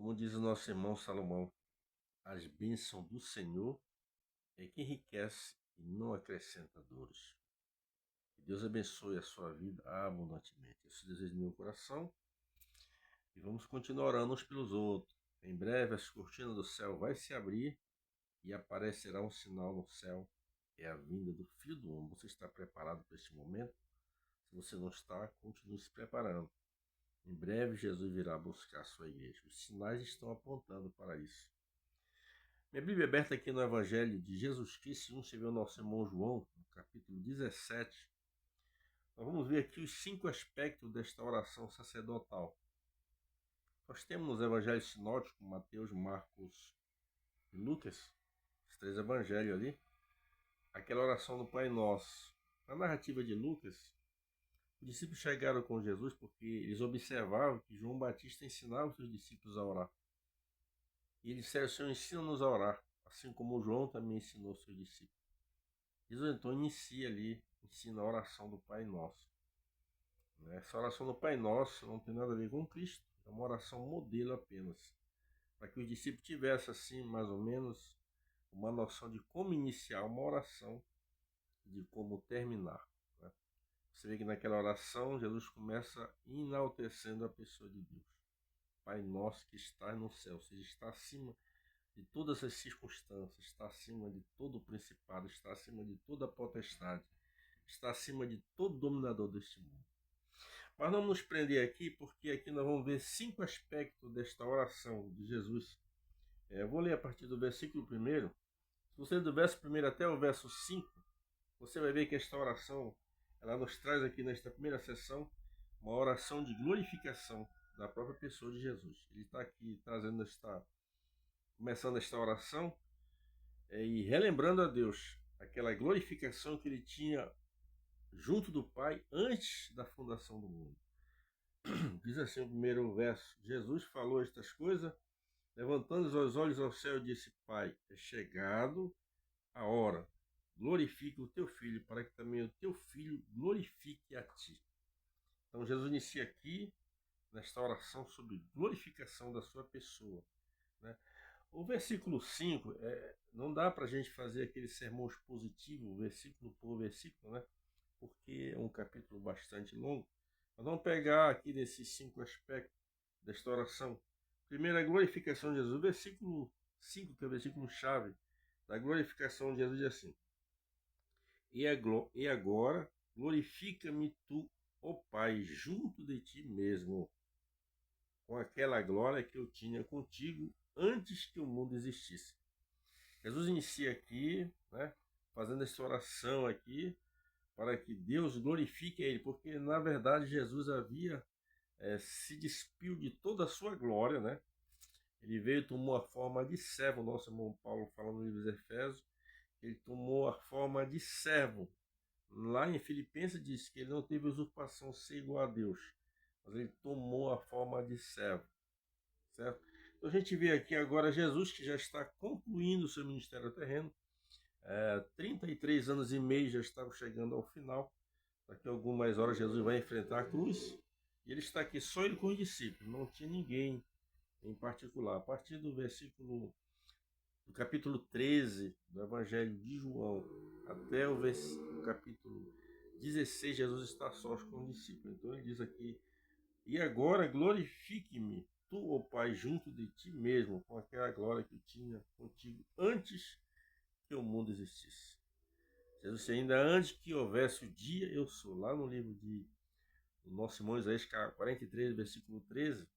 Como diz o nosso irmão Salomão, as bênçãos do Senhor é que enriquece e não acrescenta dores. Que Deus abençoe a sua vida abundantemente. Esse desejo do meu coração. E vamos continuar orando uns pelos outros. Em breve as cortinas do céu vai se abrir e aparecerá um sinal no céu. É a vinda do Filho do Homem. Você está preparado para este momento? Se você não está, continue se preparando. Em breve Jesus virá buscar a sua igreja. Os sinais estão apontando para isso. Minha Bíblia é aberta aqui no Evangelho de Jesus Cristo, segundo escreveu o nosso irmão João, no capítulo 17. Nós vamos ver aqui os 5 aspectos desta oração sacerdotal. Nós temos nos evangelhos sinóticos, Mateus, Marcos e Lucas, os 3 evangelhos ali, aquela oração do Pai Nosso. Na narrativa de Lucas, os discípulos chegaram com Jesus porque eles observavam que João Batista ensinava os seus discípulos a orar. E eles disseram: Senhor, ensina-nos a orar, assim como João também ensinou os seus discípulos. Jesus então inicia ali, ensina a oração do Pai Nosso. Essa oração do Pai Nosso não tem nada a ver com Cristo, é uma oração modelo apenas, para que os discípulos tivessem assim, mais ou menos, uma noção de como iniciar uma oração e de como terminar. Você vê que naquela oração Jesus começa enaltecendo a pessoa de Deus. Pai Nosso que está no céu, ou seja, está acima de todas as circunstâncias, está acima de todo o principado, está acima de toda a potestade, está acima de todo dominador deste mundo. Mas não nos prender aqui, porque aqui nós vamos ver 5 aspectos desta oração de Jesus. Eu vou ler a partir do versículo 1. Se você ler do verso 1 até o verso 5, você vai ver que esta oração, ela nos traz aqui nesta primeira sessão, uma oração de glorificação da própria pessoa de Jesus. Ele está aqui começando esta oração e relembrando a Deus aquela glorificação que ele tinha junto do Pai antes da fundação do mundo. Diz assim o primeiro verso: Jesus falou estas coisas, levantando os olhos ao céu, disse: Pai, é chegado a hora, glorifique o teu filho, para que também o teu filho glorifique a ti. Então Jesus inicia aqui nesta oração sobre glorificação da sua pessoa, né? O versículo 5, não dá para a gente fazer aquele sermão expositivo, versículo por versículo, né? Porque é um capítulo bastante longo. Mas vamos pegar aqui desses 5 aspectos desta oração. Primeiro, a glorificação de Jesus. O versículo 5, que é o versículo chave da glorificação de Jesus, diz assim: E agora glorifica-me tu, ó Pai, junto de ti mesmo, com aquela glória que eu tinha contigo antes que o mundo existisse. Jesus inicia aqui, né, fazendo essa oração aqui, para que Deus glorifique a ele, porque na verdade Jesus havia se despiu de toda a sua glória, né? Ele veio, tomou a forma de servo, nosso irmão Paulo falando no livro dos Efésios, ele tomou a forma de servo. Lá em Filipenses diz que ele não teve usurpação ser igual a Deus, mas ele tomou a forma de servo, certo? Então a gente vê aqui agora Jesus, que já está concluindo o seu ministério terreno, 33 anos e meio já estavam chegando ao final. Daqui a algumas horas Jesus vai enfrentar a cruz, e ele está aqui só ele com os discípulos, não tinha ninguém em particular. A partir do versículo do capítulo 13 do Evangelho de João até o capítulo 16, Jesus está sós com os discípulos. Então ele diz aqui: E agora glorifique-me, tu, ó Pai, junto de ti mesmo, com aquela glória que eu tinha contigo antes que o mundo existisse. Jesus disse: ainda antes que houvesse o dia, eu sou. Lá no livro de o nosso irmão Isaías 43, versículo 13,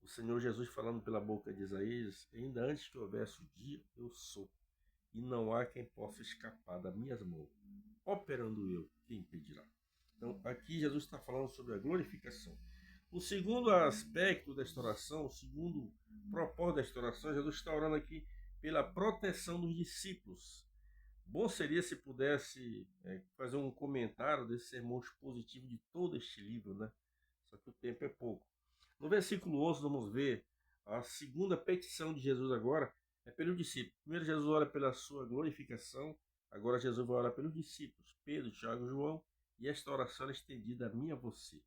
o Senhor Jesus falando pela boca de Isaías: ainda antes que houvesse o dia, eu sou. E não há quem possa escapar das minhas mãos. Operando eu, quem impedirá? Então, aqui Jesus está falando sobre a glorificação. O segundo aspecto desta oração, o segundo propósito desta oração, Jesus está orando aqui pela proteção dos discípulos. Bom seria se pudesse fazer um comentário desse sermão expositivo de todo este livro, né? Só que o tempo é pouco. No versículo 11, vamos ver a segunda petição de Jesus agora, é pelos discípulos. Primeiro Jesus ora pela sua glorificação, agora Jesus vai orar pelos discípulos, Pedro, Tiago e João, e esta oração é estendida a mim e a você,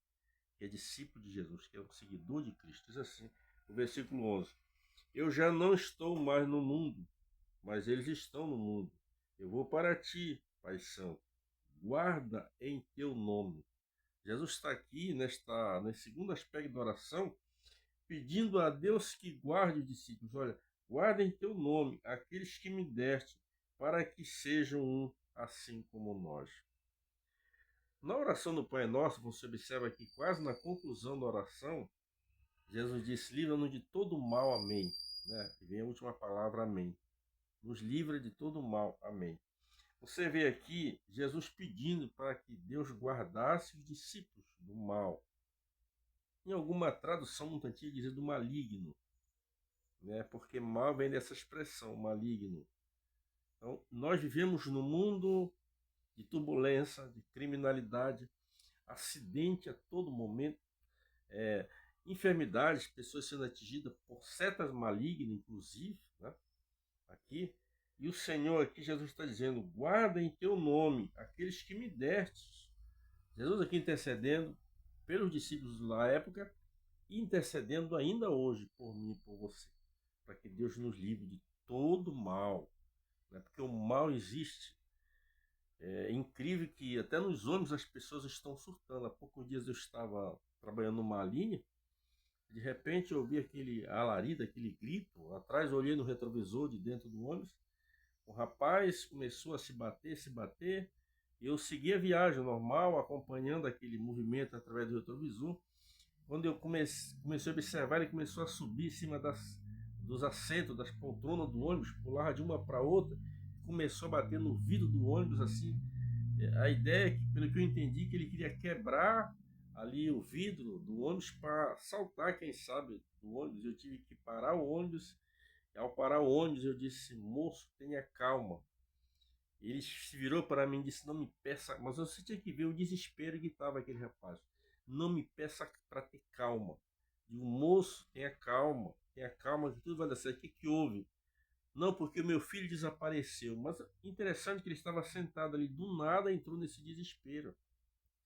que é discípulo de Jesus, que é um seguidor de Cristo. Diz assim, O versículo 11. Eu já não estou mais no mundo, mas eles estão no mundo. Eu vou para ti, Pai Santo. Guarda em teu nome. Jesus está aqui nesse segundo aspecto da oração, pedindo a Deus que guarde os discípulos. Olha, guarda em teu nome aqueles que me deste, para que sejam um, assim como nós. Na oração do Pai Nosso, você observa que quase na conclusão da oração, Jesus disse, livra-nos de todo mal, amém. Né? E vem a última palavra, amém. Nos livra de todo mal, amém. Você vê aqui Jesus pedindo para que Deus guardasse os discípulos do mal. Em alguma tradução muito antiga diz do maligno, né? Porque mal vem dessa expressão, maligno. Então, nós vivemos num mundo de turbulência, de criminalidade, acidente a todo momento, enfermidades, pessoas sendo atingidas por setas malignas, inclusive, né? Aqui. E o Senhor aqui, Jesus está dizendo, guarda em teu nome aqueles que me destes. Jesus aqui intercedendo pelos discípulos da época e intercedendo ainda hoje por mim e por você, para que Deus nos livre de todo mal, né? Porque o mal existe. É incrível que até nos ônibus as pessoas estão surtando. Há poucos dias eu estava trabalhando numa linha, de repente eu ouvi aquele alarido, aquele grito, atrás eu olhei no retrovisor de dentro do ônibus, o rapaz começou a se bater, e eu segui a viagem normal, acompanhando aquele movimento através do retrovisor. Quando eu comecei a observar, ele começou a subir em cima dos assentos, das poltronas do ônibus, pulava de uma para outra, começou a bater no vidro do ônibus assim. A ideia é que, pelo que eu entendi, que ele queria quebrar ali o vidro do ônibus para saltar, quem sabe, do ônibus. Eu tive que parar o ônibus. E ao parar o ônibus, eu disse, moço, tenha calma. Ele se virou para mim e disse, não me peça, mas você tinha que ver o desespero que estava aquele rapaz. Não me peça para ter calma. Digo, moço, tenha calma que tudo vai dar certo. O que houve? Não, porque meu filho desapareceu. Mas interessante que ele estava sentado ali, do nada entrou nesse desespero,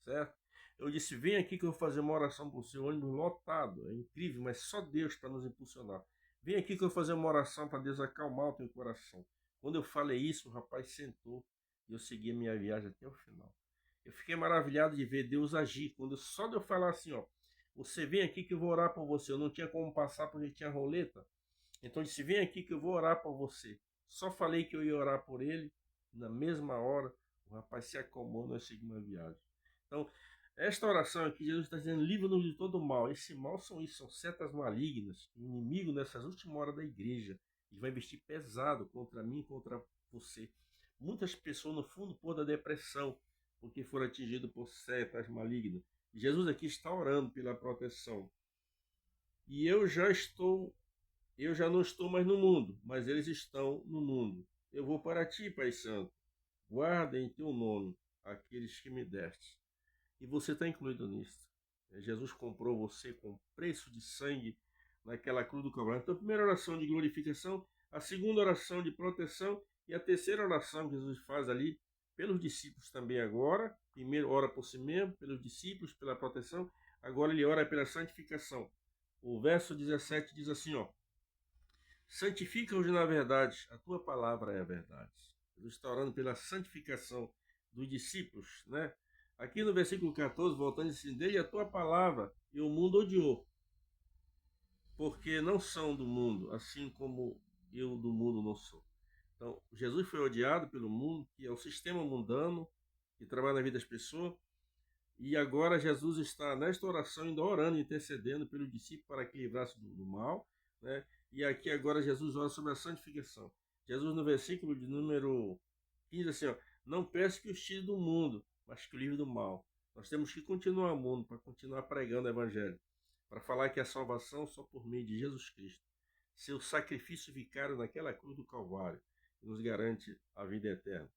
certo? Eu disse, vem aqui que eu vou fazer uma oração para o seu ônibus lotado. É incrível, mas só Deus para nos impulsionar. Vem aqui que eu vou fazer uma oração para Deus acalmar o teu coração. Quando eu falei isso, o rapaz sentou e eu segui a minha viagem até o final. Eu fiquei maravilhado de ver Deus agir. Só de eu falar assim, ó, você vem aqui que eu vou orar por você. Eu não tinha como passar porque tinha roleta. Então eu disse, vem aqui que eu vou orar por você. Só falei que eu ia orar por ele. Na mesma hora, o rapaz se acalmou e nós seguimos a viagem. Então, esta oração aqui, Jesus está dizendo, livra-nos de todo mal. Esse mal são isso, são setas malignas. O inimigo nessas últimas horas da igreja, ele vai investir pesado contra mim e contra você. Muitas pessoas, no fundo, por da depressão, porque foram atingidas por setas malignas. E Jesus aqui está orando pela proteção. E eu já não estou mais no mundo, mas eles estão no mundo. Eu vou para ti, Pai Santo. Guarda em teu nome aqueles que me deste. E você está incluído nisso. Jesus comprou você com preço de sangue naquela cruz do Calvário. Então, a primeira oração de glorificação, a segunda oração de proteção e a terceira oração que Jesus faz ali pelos discípulos também agora. Primeiro ora por si mesmo, pelos discípulos, pela proteção. Agora ele ora pela santificação. O verso 17 diz assim, ó. Santifica-os na verdade, a tua palavra é a verdade. Jesus está orando pela santificação dos discípulos, né? Aqui no versículo 14, voltando assim, dele a tua palavra e o mundo odiou, porque não são do mundo, assim como eu do mundo não sou. Então, Jesus foi odiado pelo mundo, que é o sistema mundano, que trabalha na vida das pessoas, e agora Jesus está nesta oração, ainda orando, intercedendo pelo discípulo para que livrasse do mal, né? E aqui agora Jesus ora sobre a santificação. Jesus no versículo de número 15, assim, ó, não peço que os tire do mundo, mas que o livre do mal. Nós temos que continuar no mundo para continuar pregando o evangelho, para falar que a salvação só por meio de Jesus Cristo. Seu sacrifício vicário naquela cruz do Calvário, que nos garante a vida eterna.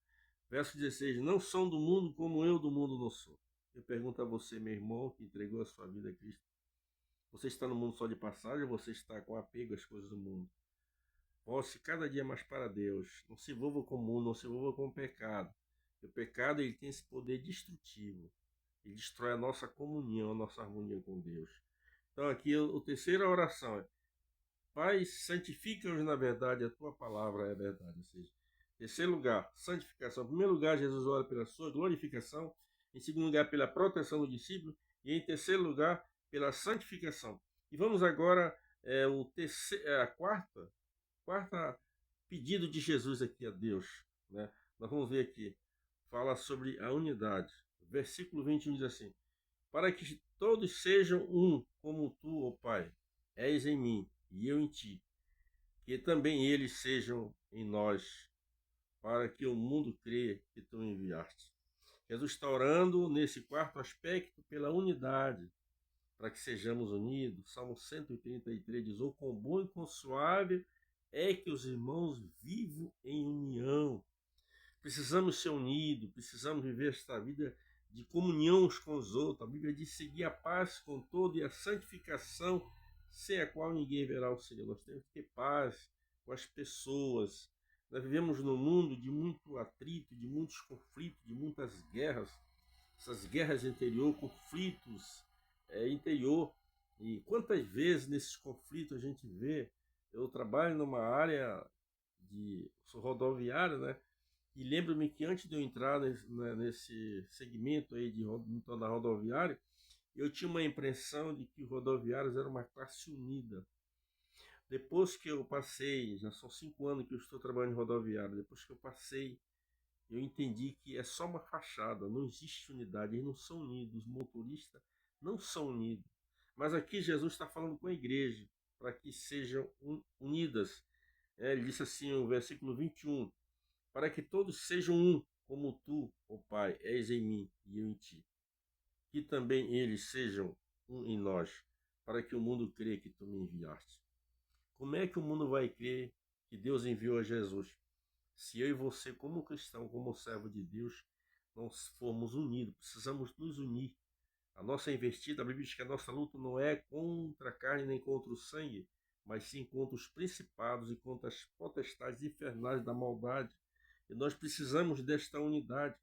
Verso 16, não são do mundo como eu do mundo não sou. Eu pergunto a você, meu irmão, que entregou a sua vida a Cristo. Você está no mundo só de passagem ou você está com apego às coisas do mundo? Volte cada dia mais para Deus. Não se envolva com o mundo, não se envolva com o pecado. O pecado ele tem esse poder destrutivo. Ele destrói a nossa comunhão, a nossa harmonia com Deus. Então aqui a terceira oração é Pai, santifica-os na verdade, a tua palavra é a verdade. Ou seja, em terceiro lugar, santificação. Em primeiro lugar, Jesus ora pela sua glorificação. Em segundo lugar, pela proteção do discípulo. E em terceiro lugar, pela santificação. E vamos agora a quarta pedido de Jesus aqui a Deus, né? Nós vamos ver aqui, fala sobre a unidade. Versículo 21 diz assim: para que todos sejam um, como tu, ó Pai, és em mim e eu em ti, que também eles sejam em nós, para que o mundo creia que tu me enviaste. Jesus está orando nesse quarto aspecto pela unidade, para que sejamos unidos. Salmo 133 diz: oh, quão bom e quão suave é que os irmãos vivam em união. Precisamos ser unidos, precisamos viver esta vida de comunhão uns com os outros. A Bíblia diz: seguir a paz com todo e a santificação, sem a qual ninguém verá o Senhor. Nós temos que ter paz com as pessoas. Nós vivemos num mundo de muito atrito, de muitos conflitos, de muitas guerras. Essas guerras interior, conflitos interior. E quantas vezes nesses conflitos a gente vê, eu trabalho numa área sou rodoviário, né? E lembro-me que antes de eu entrar nesse segmento aí da rodoviária, eu tinha uma impressão de que os rodoviários eram uma classe unida. Depois que eu passei, já são 5 anos que eu estou trabalhando em rodoviária, depois que eu passei, eu entendi que é só uma fachada, não existe unidade, eles não são unidos, os motoristas não são unidos. Mas aqui Jesus está falando com a igreja, para que sejam unidas. Ele disse assim, no versículo 21, para que todos sejam um, como tu, ó Pai, és em mim e eu em ti. Que também eles sejam um em nós, para que o mundo creia que tu me enviaste. Como é que o mundo vai crer que Deus enviou a Jesus? Se eu e você, como cristão, como servo de Deus, não formos unidos, precisamos nos unir. A nossa investida, a Bíblia diz que a nossa luta não é contra a carne nem contra o sangue, mas sim contra os principados e contra as potestades infernais da maldade. E nós precisamos desta unidade.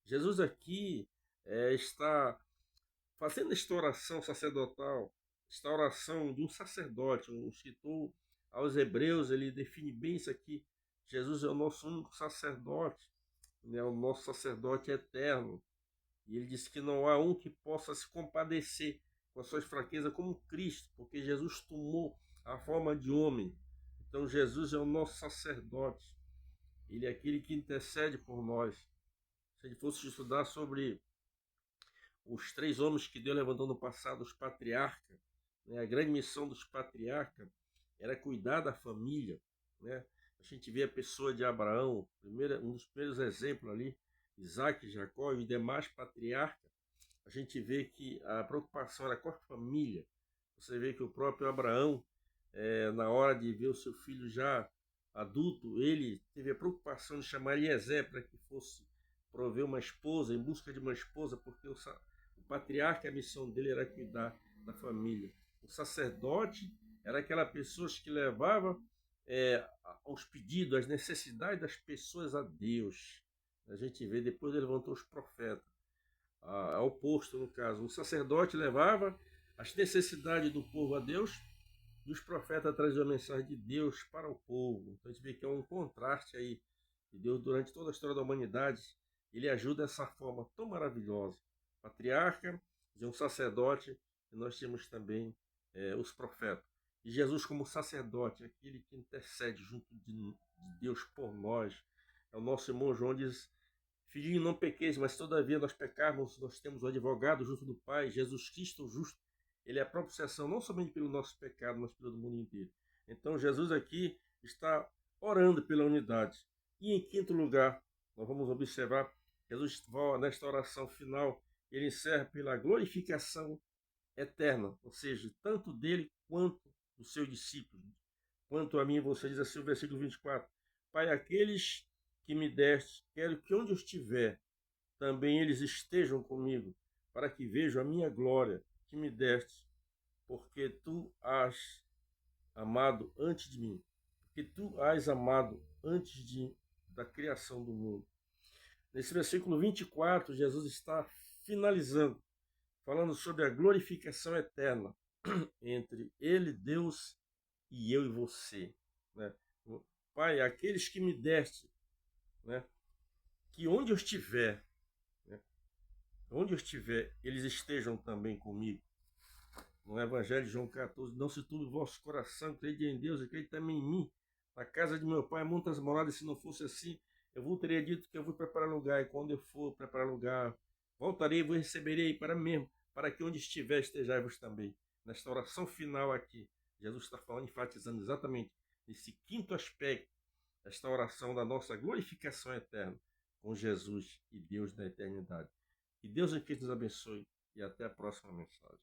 Jesus aqui está fazendo esta oração sacerdotal, esta oração de um sacerdote, um escritor aos Hebreus, ele define bem isso aqui. Jesus é o nosso único sacerdote, né? O nosso sacerdote eterno. E ele disse que não há um que possa se compadecer com as suas fraquezas como Cristo, porque Jesus tomou a forma de homem. Então Jesus é o nosso sacerdote. Ele é aquele que intercede por nós. Se a gente fosse estudar sobre os 3 homens que Deus levantou no passado, os patriarcas, né? A grande missão dos patriarcas era cuidar da família, né? A gente vê a pessoa de Abraão, um dos primeiros exemplos ali, Isaac, Jacó e demais patriarcas. A gente vê que a preocupação era com a família. Você vê que o próprio Abraão, na hora de ver o seu filho já adulto, ele teve a preocupação de chamar Eliezer para que fosse prover uma esposa, em busca de uma esposa, porque o patriarca, a missão dele era cuidar da família. O sacerdote era aquela pessoa que levava os pedidos, as necessidades das pessoas a Deus. A gente vê, depois ele levantou os profetas, ao posto, no caso. O sacerdote levava as necessidades do povo a Deus e os profetas traziam a mensagem de Deus para o povo. Então a gente vê que é um contraste aí. E Deus, durante toda a história da humanidade, ele ajuda dessa forma tão maravilhosa. Patriarca, de um sacerdote, e nós temos também os profetas. E Jesus como sacerdote, aquele que intercede junto de Deus por nós. É o nosso irmão João diz: filhinho, não pequeis, mas todavia nós pecarmos, nós temos o advogado junto do Pai, Jesus Cristo justo. Ele é a propiciação não somente pelo nosso pecado, mas pelo do mundo inteiro. Então Jesus aqui está orando pela unidade. E em quinto lugar, nós vamos observar, Jesus, nesta oração final, ele encerra pela glorificação eterna, ou seja, tanto dele quanto dos seus discípulos. Quanto a mim, você diz assim o versículo 24: Pai, aqueles que me deste, quero que onde eu estiver, também eles estejam comigo, para que vejam a minha glória que me deste, porque tu has amado antes de mim, porque tu has amado antes da criação do mundo. Nesse versículo 24, Jesus está finalizando, falando sobre a glorificação eterna entre ele, Deus, e eu e você, né? Pai, aqueles que me deste, né? Que onde eu estiver, né? Onde eu estiver, eles estejam também comigo. No Evangelho de João 14, não se turbe o vosso coração, crede em Deus e crede também em mim. Na casa de meu pai, muitas moradas, se não fosse assim, eu vos teria dito que eu vou preparar lugar, e quando eu for preparar lugar, voltarei e vos receberei para mim mesmo, para que onde estiver, estejai-vos também. Nesta oração final aqui, Jesus está falando, enfatizando exatamente esse quinto aspecto, esta oração da nossa glorificação eterna com Jesus e Deus da eternidade. Que Deus aqui nos abençoe e até a próxima mensagem.